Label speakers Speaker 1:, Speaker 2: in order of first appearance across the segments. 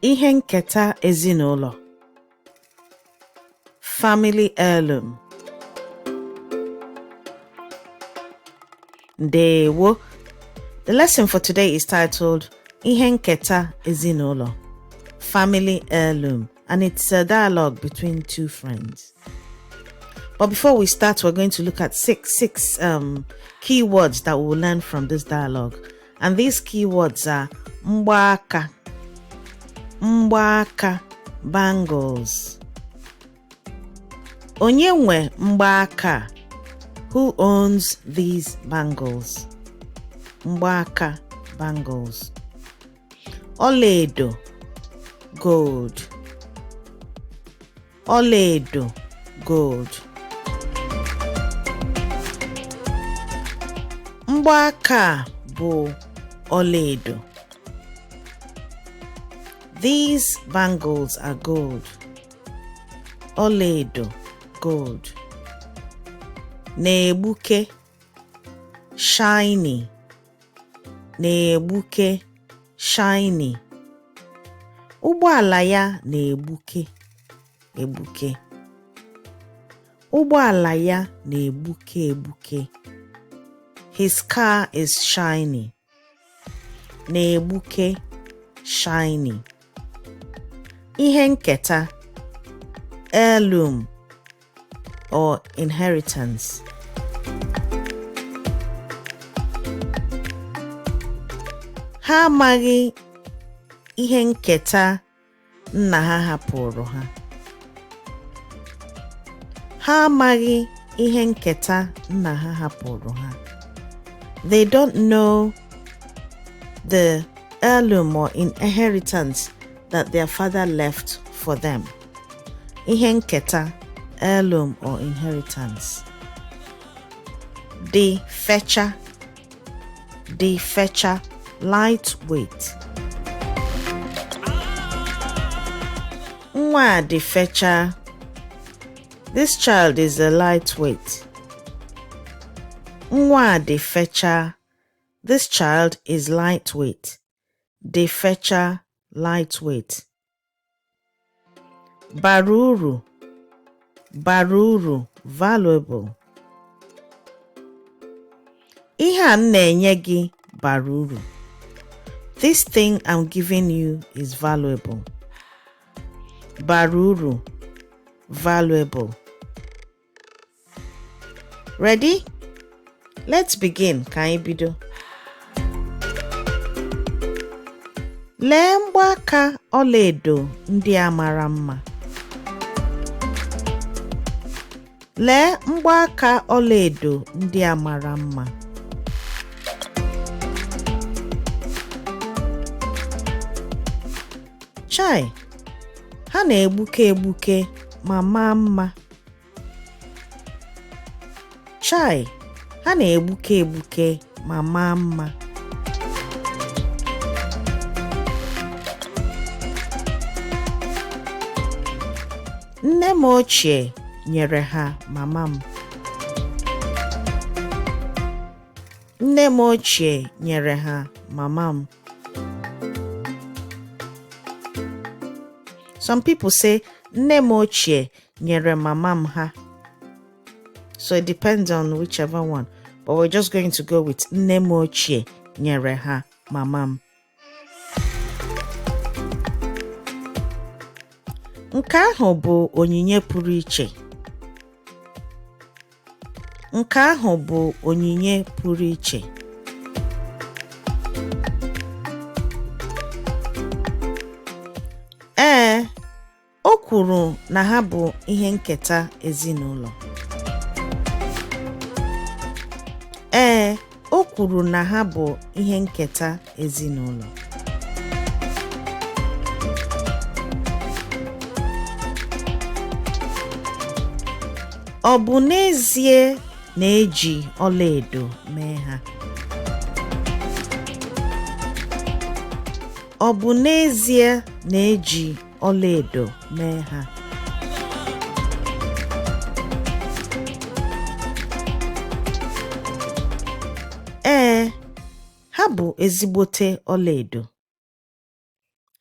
Speaker 1: Ihe nketa ezinụụlọ. Family heirloom. Ndewo. The lesson for today is titled Ihe nketa ezinụụlọ, Family Heirloom, and it's a dialogue between two friends. But before we start, we're going to look at six key words that we'll learn from this dialogue. And these key words are mgbaka, bangles. Onye nwe mgbaka? Who owns these bangles? Mgbaka, bangles. Ọlaedo, gold. Ọlaedo, gold. Mgbaka bụ ọlaedo. These bangles are gold. Ọlaedo, gold. Na-egbuke, shiny. Na-egbuke, shiny. Ụgbọala ya na-egbuke, egbuke. Ụgbọala ya na-egbuke, egbuke. His car is shiny. Na-egbuke, shiny. Ihe nketa, heirloom or inheritance. Ha amaghị ihe nketa nna ha hapụrụ ha. Ha amaghị ihe nketa nna ha hapụrụ ha. They don't know the heirloom or inheritance that their father left for them. Ihe nketa, heirloom or inheritance. The fetcher, lightweight. Nwa the fetcher. This child is a lightweight. Nwa the fetcher. This child is lightweight. The fetcher, lightweight. Baruru, valuable. Ihe a m na-enye gị baruru. This thing I'm giving you is valuable. Baruru, valuable. Ready? Let's begin. Ka anyị bido. Lee mgbaka ọlaedo ndị a mara mma. Lee mgbaka ọlaedo ndị a mara mma. Chai, ha na-egbuke egbuke ma maa mma. Chai, ha na-egbuke egbuke ma maa mma. Nne m ochie nyere ha mama m. Nne m ochie nyere ha mama m. Some people say nne m ochie nyere mama m ha. So it depends on whichever one. But we're just going to go with nne m ochie nyere ha mama m. Nke ahụ bụ onyinye pụrụ iche. Nke ahụ bụ onyinye pụrụ iche. O kwuru na ha bụ ihe nketa ezinụlọ. O kwuru na ha bụ ihe nketa ezinụlọ. Ọ bụ n'ezie na-eji ọlaedo mee ha. Ọ bụ n'ezie na-eji ọlaedo mee ha. Ha bụ ezigbote ọlaedo.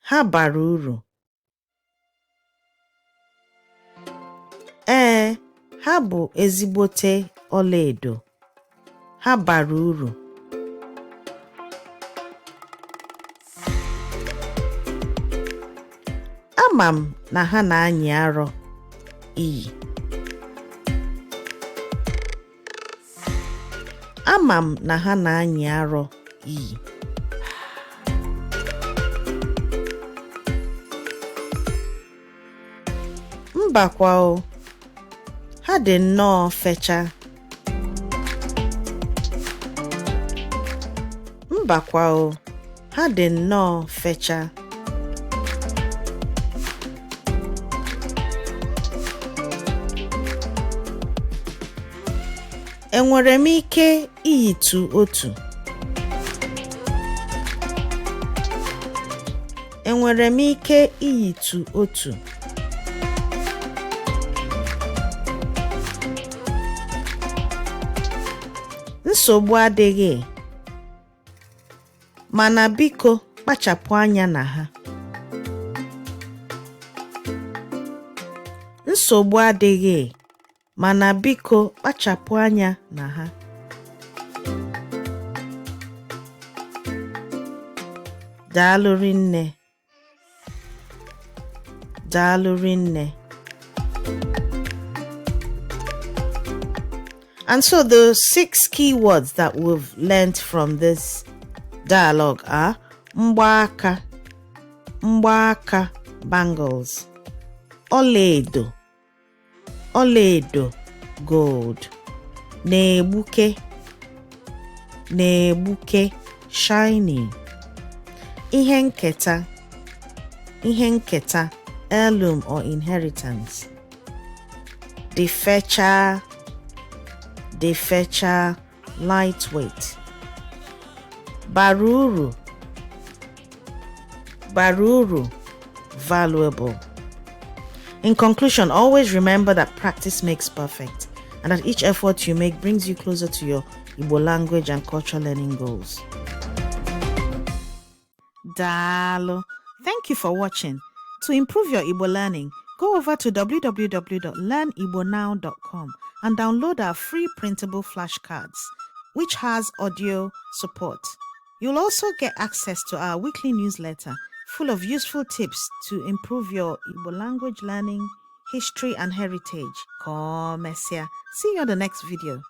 Speaker 1: Ha bara uru. Ee, ha bụ ezigbote ọlaedo. Ha bara uru. Ama m na ha na-anyị arọ iyi. Ama m na ha na-anyị arọ iyi. Mbakwa o, ha dị nnọọ fecha. Mbakwa o, ha dị nnọọ fecha. Enwere m ike iyitu otu? Enwere m ike iyitu otu? Nsogbu adịghị, mana biko kpachapụ anya na ha. Nsogbu adịghị, mana biko kpachapụ anya na ha. Daalụ rinne. Daalụ rinne. And so the 6 key words that we've learned from this dialogue are mgbaaka, mgbaaka bangles, ọlaedo, ọlaedo gold, na-egbuke, na-egbuke shiny, ihe nketa, ihe nketa heirloom or inheritance, dị fecha, dị fecha lightweight, bara uru, bara uru valuable. In conclusion, always remember that practice makes perfect and that each effort you make brings you closer to your Igbo language and cultural learning goals. Daalụ. Thank you for watching. To improve your Igbo learning, go over to www.learnibonow.com and download our free printable flashcards, which has audio support. You'll also get access to our weekly newsletter full of useful tips to improve your Igbo language learning, history, and heritage. See you on the next video.